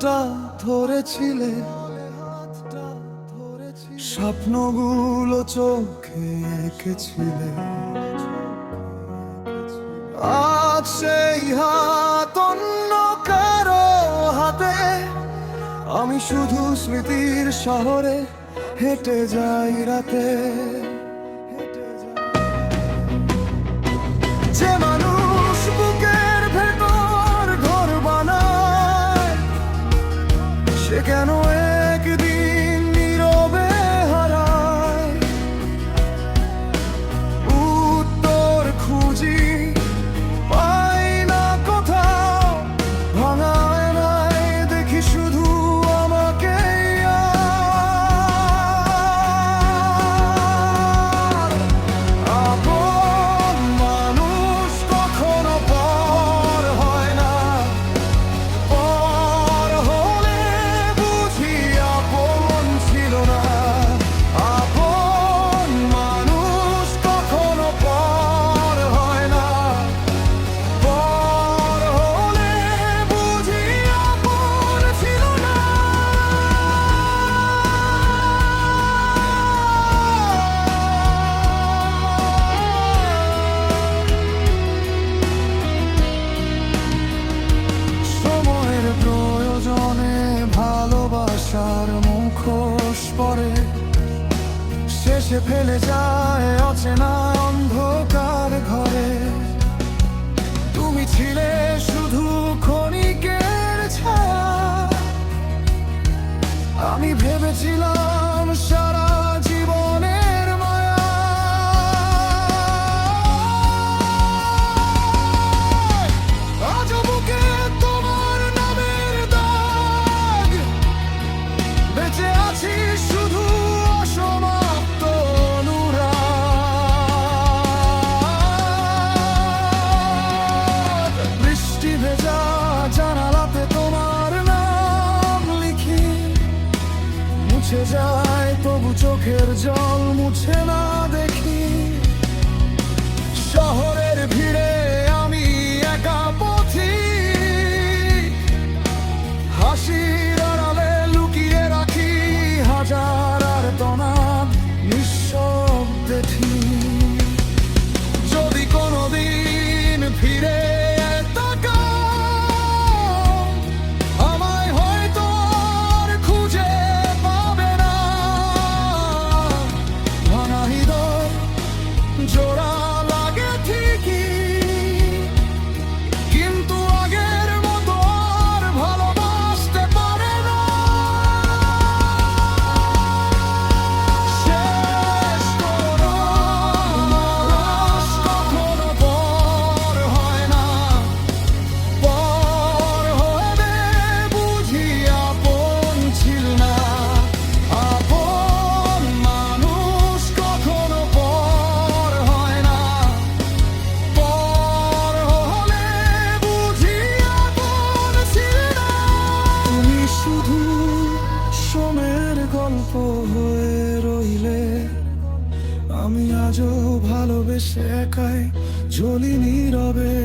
হাতটা ধরেছিলে, স্বপ্নগুলো চোখে এঁকেছিলে। আজ সেই হাত অন্য কারো হাতে, আমি শুধু স্মৃতির শহরে হেঁটে যাই রাতে। যে মানুষ বুকের ভেতর ঘর বানায়, সে কেন একদিন নীরবে হারায়? উত্তর খুঁজি, পাই না কোথাও। ভাঙা আয়নায় দেখি শুধু আমাকে। আপন মানুষ কখনো পর হয় না, পর হলে বুঝি আপন ছিল না। আপন মানুষ কখনো পর হয় না, পর হলে বুঝি আপন ছিল না। সময়ের প্রয়োজনে ভালোবাসার মুখোশ পরে, শেষে ফেলে যায় অচেনা অন্ধকার ঘরে। তুমি ছিলে শুধু ক্ষণিকের ছায়া, আমি ভেবেছিলাম সারা জীবনের মায়া। আজ বুকে তোমার নামের দাগ, বেঁচে আছি শুধু অসমাপ্ত অনুরাগ। বৃষ্টি ভেজা জানালাতে তোমার নাম লিখি, মুছে যায় তবু চোখের জল মুছে না দেখি। শহরের ভিড়ে আমি একা পথিক, হাসির আড়ালে লুকিয়ে রাখি হাজার আর্তনাদ নিঃশব্দে ঠিক। যদি কোনোদিন ফিরে তাকাও, আমায় হয়তো আর খুঁজে পাবে না। ভাঙা হৃদয় জোড়া লাগে ঠিকই, কিন্তু আগের মতো আর ভালোবাসতে পারে না। শেষ কোনো মানুষ কখনো পর হয় না, পর হলে বুঝি আপন ছিল না। আপন মানুষ কখনো পর হয় না, পর হলে বুঝি আপন ছিল না। তুমি শুধু সময়ের গল্প হয়ে রইলে, আমি আজও ভালোবেসে একাই জ্বলি নীরবে।